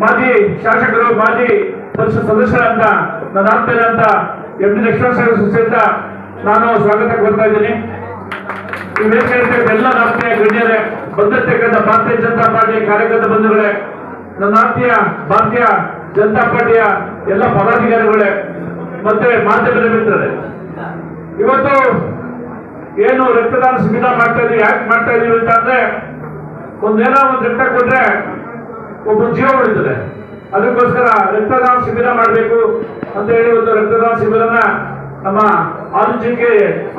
ಮಾಜಿ ಶಾಸಕರು ಮಾಜಿ ಪರಿಷತ್ ಸದಸ್ಯರಂತ ನನ್ನ ಆತ್ಮೀಯರಂತ ಎಂ ಡಿ ಲಕ್ಷ್ಮಣ ನಾನು ಸ್ವಾಗತ ಕೊಡ್ತಾ ಇದ್ದೀನಿ. ಈ ವೇದಿಕೆ ಎಲ್ಲ ಆತ್ಮೀಯ ಗಣ್ಯರೇ, ಬಂದಿರ್ತಕ್ಕಂಥ ಭಾರತೀಯ ಜನತಾ ಪಾರ್ಟಿ ಕಾರ್ಯಕರ್ತ ಬಂಧುಗಳೇ, ನನ್ನ ಆತ್ಮೀಯ ಭಾರತೀಯ ಜನತಾ ಪಾರ್ಟಿಯ ಎಲ್ಲ ಪದಾಧಿಕಾರಿಗಳೇ ಮತ್ತೆ ಮಾಧ್ಯಮದ ಮಿತ್ರರೇ, ಇವತ್ತು ಏನು ರಕ್ತದಾನ ಶಿಬಿರ ಮಾಡ್ತಾ ಇದೀವಿ, ಯಾಕೆ ಮಾಡ್ತಾ ಇದೀವಿ ಅಂತ ಅಂದ್ರೆ ಒಂದೇನೋ ಒಂದು ರಕ್ತ ಕೊಟ್ರೆ ಒಬ್ಬ ಜೀವ ಉಳಿತದೆ. ಅದಕ್ಕೋಸ್ಕರ ರಕ್ತದಾನ ಶಿಬಿರ ಮಾಡಬೇಕು ಅಂತ ಹೇಳಿ ಒಂದು ರಕ್ತದಾನ ಶಿಬಿರನ ನಮ್ಮ ಆಲೂಜಿಕೆ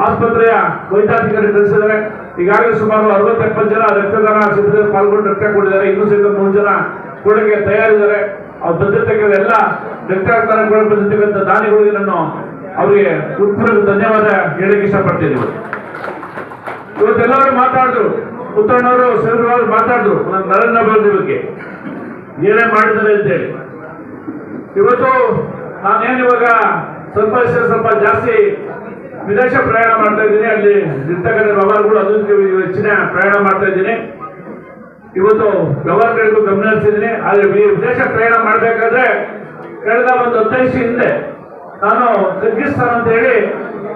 ಆಸ್ಪತ್ರೆಯ ವೈದ್ಯಾಧಿಕಾರಿ ತಿಳಿಸಿದ್ದಾರೆ. ಈಗಾಗಲೇ ಸುಮಾರು 60-70 ಜನ ರಕ್ತದಾನ ಶಿಬಿರದಲ್ಲಿ ಪಾಲ್ಗೊಂಡು ರಕ್ತ ಕೊಟ್ಟಿದ್ದಾರೆ. ಇನ್ನೂ ಸಹಿತ 3 ಜನ ಕೊಡಕ್ಕೆ ತಯಾರಿದ್ದಾರೆ. ಅವ್ರು ಬಂದಿರ್ತಕ್ಕಂಥ ಎಲ್ಲ ರಕ್ತದಾನ ಬಂದಿರ್ತಕ್ಕಂಥ ದಾನಿಗಳಿಗೆ ನಾನು ಅವರಿಗೆ ಉತ್ಪೂರ್ವಕ ಧನ್ಯವಾದ ಹೇಳಕ್ಕೆ ಇಷ್ಟಪಡ್ತೀನಿ. ಇವತ್ತೆಲ್ಲರೂ ಮಾತಾಡಿದ್ರು, ಪುತ್ತಣ್ಣವರು ಸೇರಿದವರು ಮಾತಾಡಿದ್ರು ನರೇಂದ್ರ ಮೋದಿ ಬಗ್ಗೆ ಏನೇ ಮಾಡಿದ್ದಾರೆ ಅಂತೇಳಿ. ಇವತ್ತು ನಾನೇನಿವಾಗ ಸ್ವಲ್ಪ ಜಾಸ್ತಿ ವಿದೇಶ ಪ್ರಯಾಣ ಮಾಡ್ತಾ ಇದ್ದೀನಿ. ಅಲ್ಲಿ ಇರ್ತಕ್ಕಂಥ ವ್ಯವಹಾರಗಳು ಅದಕ್ಕೆ ಹೆಚ್ಚಿನ ಪ್ರಯಾಣ ಮಾಡ್ತಾ ಇದ್ದೀನಿ. ಇವತ್ತು ವ್ಯವಹಾರಗಳಿಗೂ ಗಮನ ಹರಿಸಿದ್ದೀನಿ. ಆದರೆ ವಿದೇಶ ಪ್ರಯಾಣ ಮಾಡಬೇಕಾದ್ರೆ ಕಳೆದ ಒಂದು 15 ಹಿಂದೆ ನಾನು ಕರ್ಗಿಸ್ತಾನ್ ಅಂತ ಹೇಳಿ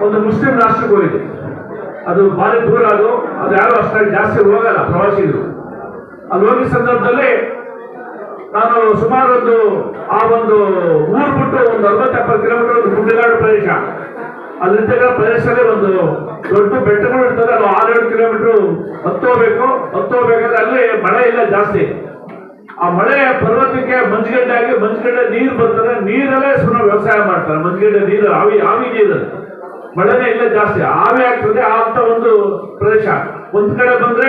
ಒಂದು ಮುಸ್ಲಿಂ ರಾಷ್ಟ್ರಕ್ಕೆ ಹೋಗಿದ್ದೆ. ಅದು ಭಾರಿ ದೂರ, ಅದು ಯಾರು ಅಷ್ಟಾಗಿ ಜಾಸ್ತಿ ಹೋಗಲ್ಲ ಪ್ರವಾಸಿಗರು. ಅಲ್ಲಿ ಹೋಗಿದ್ದ ಸಂದರ್ಭದಲ್ಲಿ ನಾನು ಸುಮಾರು ಆ ಒಂದು ಊರು ಬಿಟ್ಟು ಒಂದು 60-70 ಕಿಲೋಮೀಟರ್ ಒಂದು ಗುಡ್ಡಗಾಡು ಪ್ರದೇಶ, ಅಲ್ಲಿರ್ತಕ್ಕಂಥ ಪ್ರದೇಶದಲ್ಲಿ ಒಂದು ದೊಡ್ಡ ಬೆಟ್ಟಗಳು ಇರ್ತದೆ. ಅದು 6-7 ಕಿಲೋಮೀಟರ್ ಹತ್ತೋಗ್ಬೇಕಾದ್ರೆ ಅಲ್ಲಿ ಮಳೆ ಇಲ್ಲ ಜಾಸ್ತಿ. ಆ ಮಳೆ ಪರ್ವತಕ್ಕೆ ಮಂಜುಗಡ್ಡೆ ನೀರು ಬರ್ತದೆ, ನೀರಲ್ಲೇ ಸುಮ್ಮನೆ ವ್ಯವಸಾಯ ಮಾಡ್ತಾರೆ. ಮಂಜುಗಡ್ಡೆ ನೀರು ಆವಿ ನೀರು, ಮಳೆನೇ ಇಲ್ಲ ಜಾಸ್ತಿ, ಆವಿ ಆಗ್ತದೆ ಅಂತ ಒಂದು ಪ್ರದೇಶ. ಒಂದ್ ಕಡೆ ಬಂದ್ರೆ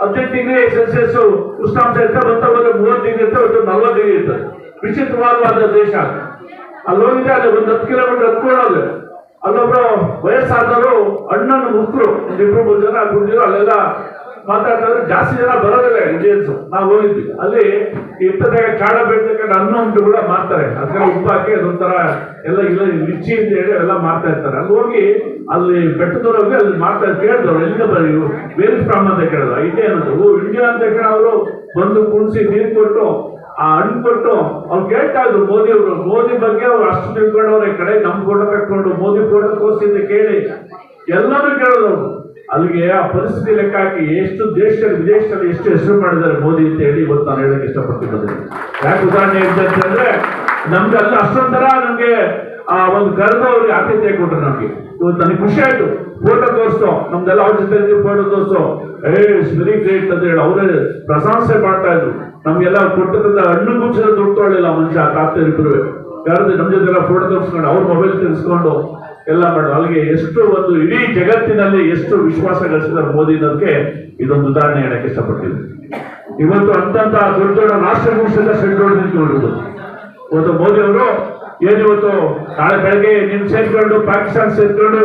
18 ಡಿಗ್ರಿ ಸೆಲ್ಸಿಯಸ್ ಉಷ್ಣಾಂಶ ಇರ್ತದೆ, ಬಂತ ಬಂದ್ರೆ 30 ಡಿಗ್ರಿ ಇರ್ತದೆ, 40 ಡಿಗ್ರಿ ಇರ್ತದೆ. ವಿಚಿತ್ರವಾದ ದೇಶ. ಅಲ್ಲಿ ಹೋಗಿದ್ದೆ, ಅಲ್ಲಿ ಒಂದು 10 ಕಿಲೋಮೀಟರ್ ಹತ್ಕೊಳ್ಳೋದು. ಅಲ್ಲೊಬ್ರು ವಯಸ್ಸಾದವರು ಅಣ್ಣನ ಮುಕ್ರು 2-3 ಜನ ಕುಡಿದ್ರು. ಅಲ್ಲೆಲ್ಲ ಮಾತಾಡ್ತಾ ಇದ್ರು. ಜಾಸ್ತಿ ಜನ ಬರೋದಿಲ್ಲ ಇಂಡಿಯನ್ಸ್. ನಾವು ಹೋಗಿದ್ವಿ, ಅಲ್ಲಿ ಇರ್ತದಾಗ ಕಾಡ ಬೆಳ್ತಕ್ಕಂಥ ಅನ್ನ ಉಂಟು ಕೂಡ ಮಾಡ್ತಾರೆ. ಅದಕ್ಕೆ ಉಪ್ಪು ಹಾಕಿ ಅದೊಂಥರ ಎಲ್ಲ ಇಲ್ಲ ರುಚಿ ಅಂತ ಹೇಳಿ ಎಲ್ಲ ಮಾಡ್ತಾ ಇರ್ತಾರೆ. ಅಲ್ಲಿ ಹೋಗಿ ಅಲ್ಲಿ ಬೆಟ್ಟದವ್ರು ಹೋಗಿ ಅಲ್ಲಿ ಮಾಡ್ತಾ ಕೇಳಿದವ್ರು, ಎಲ್ಲಿಂದ ಬರೀ ಬೇರೆ ಫ್ರಾಮ್ ಅಂತ ಕೇಳಿದ್ರು. ಇದೇ ಅನ್ನೋದು ಇಂಡಿಯಾ ಅಂತ ಕೇಳಿ ಅವರು ಬಂದು ಕುಣಿಸಿ ನೀರು ಕೊಟ್ಟು ಆ ಹಣ್ಣು ಕೊಟ್ಟು ಅವ್ರು ಕೇಳ್ತಾ ಇದ್ರು ಮೋದಿ ಬಗ್ಗೆ ಅವ್ರು ಅಷ್ಟು ತಿಳ್ಕೊಂಡವ್ರ ಕಡೆ ನಮ್ ಫೋಟೋ ಕಟ್ಕೊಂಡು ಮೋದಿ ಫೋಟೋ ತೋರಿಸಿ ಅಂತ ಕೇಳಿ ಎಲ್ಲರೂ ಕೇಳಿದವ್ರು. ಅಲ್ಲಿಗೆ ಆ ಪರಿಸ್ಥಿತಿ ಲೆಕ್ಕ ಹಾಕಿ ಎಷ್ಟು ವಿದೇಶದಲ್ಲಿ ಎಷ್ಟು ಹೆಸರು ಮಾಡಿದ್ದಾರೆ ಮೋದಿ ಅಂತ ಹೇಳಿ ಇವತ್ತು ನಾನು ಹೇಳಕ್ ಇಷ್ಟಪಡ್ತಿದ್ದೆ. ಯಾಕೆ ಉದಾಹರಣೆ ಅಂತಂದ್ರೆ ನಮ್ಗೆ ಅಲ್ಲ ಅಷ್ಟೊಂಥರ ನಮ್ಗೆ ಆ ಒಂದು ಕರೆದು ಅವ್ರಿಗೆ ಆತಿಥ್ಯ ಕೊಟ್ಟರು. ನಮ್ಗೆ ಇವತ್ತು ನನಗೆ ಖುಷಿ ಆಯ್ತು. ಫೋಟೋ ತೋರಿಸ್ತೋ ನಮ್ದೆಲ್ಲ ಅವ್ರ ಜೊತೆ ಫೋಟೋ ತೋರಿಸ್ತೋ ವೆರಿ ಗ್ರೇಟ್ ಅಂತ ಹೇಳಿ ಅವರೇ ಪ್ರಶಂಸೆ ಮಾಡ್ತಾ ಇದ್ರು. ನಮ್ಗೆಲ್ಲ ಕೊಟ್ಟದ ಹಣ್ಣು ಗುಚ್ಚದ ದುಡ್ಡು ತೊಗೊಳ್ಳಿಲ್ಲ ಮನುಷ್ಯ. ತಾತ್ರಿಬ್ರು ಕರೆದು ನಮ್ ಜೊತೆ ಫೋಟೋ ತೋರಿಸ್ಕೊಂಡು ಅವ್ರ ಮೊಬೈಲ್ ತೆಗೆಸ್ಕೊಂಡು ಎಲ್ಲ ಮಾಡೋದು. ಅಲ್ಲಿಗೆ ಎಷ್ಟು ಒಂದು ಇಡೀ ಜಗತ್ತಿನಲ್ಲಿ ಎಷ್ಟು ವಿಶ್ವಾಸ ಗಳಿಸಿದ್ದಾರೆ ಮೋದಿ ಅನ್ನೋದಕ್ಕೆ ಇದೊಂದು ಉದಾಹರಣೆ ಹೇಳಕ್ಕೆ ಇಷ್ಟಪಡ್ತೀವಿ. ಇವತ್ತು ಅಂತಂತ ದೊಡ್ಡ ರಾಷ್ಟ್ರಗಳು ಸಹಿತ ಸೆಡ್ಕೊಂಡು ನಿಂತ್ಕೊಂಡಿರೋದು. ಇವತ್ತು ಮೋದಿ ಅವರು ಏನಿವತ್ತು ನಾಳೆ ಬೆಳಗ್ಗೆ ನಿಮ್ ಸೇರ್ಕೊಂಡು ಪಾಕಿಸ್ತಾನ ಸೇರ್ಕೊಂಡು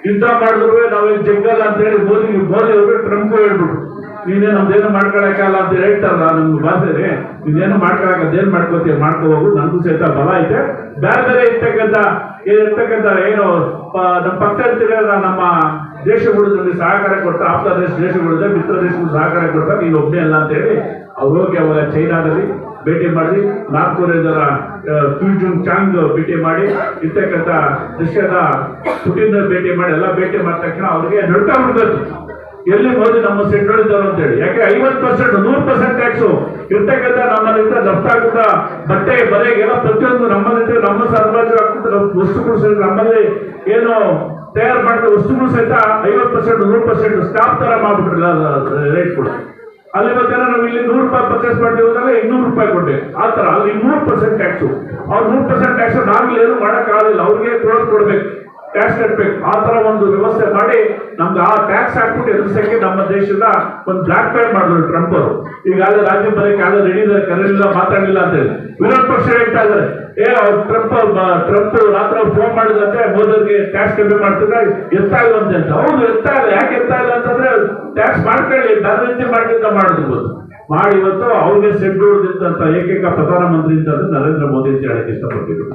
ಯುದ್ಧ ಮಾಡಿದ್ರು ನಾವೇನು ಜಗ್ಗಲ್ಲ ಅಂತ ಹೇಳಿ ಮೋದಿ ಅವರು ಟ್ರಂಪ್ ಹೇಳ್ಬಿಟ್ರು. ನೀನೇನು ನಮ್ದೇನು ಮಾಡ್ಕೊಳಕಲ್ಲ ಅಂತ ಹೇಳ್ತಾರಲ್ಲ ನಮ್ಗೆ ಭಾಷೆ, ನೀನೇನು ಮಾಡ್ಕೊಳಕ ಅದೇನ್ ಮಾಡ್ಕೋತೀಯ ಮಾಡ್ಕೋ ಹೋಗು, ನನಗೂ ಸಹಿತ ಬಲ ಐತೆ. ಬೇರೆ ಇರ್ತಕ್ಕಂಥ ಏನು ನಮ್ಮ ಪಕ್ಕ ಇರ್ತೀರಲ್ಲ ನಮ್ಮ ದೇಶಗಳು ನಮಗೆ ಸಹಕಾರ ಕೊಡ್ತಾರೆ. ಆಪ್ತ ದೇಶಗಳಿದೆ, ಮಿತ್ರ ದೇಶಗಳು ಸಹಕಾರ ಕೊಡ್ತಾರೆ. ನೀನು ಒಬ್ಬನೇ ಅಲ್ಲ ಅಂತ ಹೇಳಿ ಅವ್ರು ಹೋಗಿ ಅವಾಗ ಚೈನಾದಲ್ಲಿ ಭೇಟಿ ಮಾಡಿ, ನಾರ್ತ್ ಕೊರಿಯಾದ ಕ್ಯೂಜುಂಗ್ ಚಾಂಗ್ ಭೇಟಿ ಮಾಡಿ, ಇರ್ತಕ್ಕಂಥ ರಷ್ಯಾದ ಪುಟಿನ್ ಭೇಟಿ ಮಾಡಿ, ಎಲ್ಲ ಭೇಟಿ ಮಾಡಿದ ತಕ್ಷಣ ಅವ್ರಿಗೆ ನಡ್ಕೊಂಡ್ಬಿಡ್ಬೇಕು ಎಲ್ಲಿ ಮೋದಿ ನಮ್ಮ ಸೆಂಟ್ರಲ್ಲಿದ್ದವರು ಅಂತ ಹೇಳಿ. ಯಾಕೆ 50% 100% ಟ್ಯಾಕ್ಸು ಇರ್ತಕ್ಕಂಥ ನಮ್ಮಲ್ಲಿಂದ ರಫ್ತಾಗುತ್ತ ಬಟ್ಟೆ ಬರೆಗೆಲ್ಲ ಪ್ರತಿಯೊಂದು ನಮ್ಮಲ್ಲಿ ನಮ್ಮ ಸರಬರಾಜು ಆಗ್ತದೆ ವಸ್ತುಗಳು ಸಹಿತ ನಮ್ಮಲ್ಲಿ ಏನು ತಯಾರು ಮಾಡಿದ ವಸ್ತುಗಳು ಸಹಿತ 50% 100% ಸ್ಟಾಪ್ ತರ ಮಾಡ್ಬಿಟ್ರಲ್ಲ ರೇಟ್ ಕೂಡ. ಅಲ್ಲಿ ಮತ್ತೆ ನಾವು ಇಲ್ಲಿ 100 ರೂಪಾಯಿ ಪರ್ಚೇಸ್ ಮಾಡ್ತೀವಿ ಅಂದ್ರೆ 200 ರೂಪಾಯಿ ಕೊಟ್ಟೆ ಆ ತರ. ಅಲ್ಲಿ 100% ಟ್ಯಾಕ್ಸು. ಅವ್ರು 100% ಟ್ಯಾಕ್ಸ್ ನಾವ್ಲಿ ಏನು ಮಾಡಕ್ ಆಗಲಿಲ್ಲ. ಅವ್ರಿಗೆ ಕೊಡ್ಬೇಕು, ಟ್ಯಾಕ್ಸ್ ಕಟ್ಬೇಕು. ಆ ತರ ಒಂದು ವ್ಯವಸ್ಥೆ ಮಾಡಿ ನಮ್ಗೆ ಆ ಟ್ಯಾಕ್ಸ್ ಹಾಕ್ಬಿಟ್ಟು ಎದುರಿಸಕ್ಕೆ ನಮ್ಮ ದೇಶದ ಒಂದು ಬ್ಲಾಕ್ ಮೇಲ್ ಮಾಡಿದ್ರು ಟ್ರಂಪ್ ಅವರು. ಈಗಾಗಲೇ ರಾಜ್ಯ ಬರಕ್ಕೆ ಯಾವ್ದು ರೆಡಿ ಇದ್ದಾರೆ, ಕರೆಯಲಿಲ್ಲ, ಮಾತಾಡಲಿಲ್ಲ ಅಂತ ಹೇಳಿ ವಿರೋಧ ಪಕ್ಷ ಹೇಳ್ತಾ ಇದ್ದಾರೆ. ಅವ್ರು ಟ್ರಂಪ್ ರಾತ್ರಿ ಫೋನ್ ಮಾಡಿದಂತೆ ಮೋದಿಗೆ ಟ್ಯಾಕ್ಸ್ ಕಮ್ಮಿ ಮಾಡ್ತಿದ್ರೆ ಎತ್ತಾ ಇಲ್ಲ ಅಂತ. ಹೌದು ಎತ್ತಾ ಇಲ್ಲ. ಯಾಕೆ ಎತ್ತಾ ಇಲ್ಲ ಅಂತಂದ್ರೆ ಟ್ಯಾಕ್ಸ್ ಮಾಡ್ಕೊಳ್ಳಿ, ಬೇರೆ ರೀತಿ ಮಾಡ್ಲಿಂದ ಮಾಡಿರ್ಬೋದು. ಮಾಡಿ ಇವತ್ತು ಅವ್ರಿಗೆ ಸೆಡ್ಯೂಲ್ ಇದ್ದಂತ ಏಕೈಕ ಪ್ರಧಾನಮಂತ್ರಿ ಅಂತಂದ್ರೆ ನರೇಂದ್ರ ಮೋದಿ ಅಂತ ಹೇಳಕ್ಕೆ ಇಷ್ಟಪಡ್ತಿದ್ರು.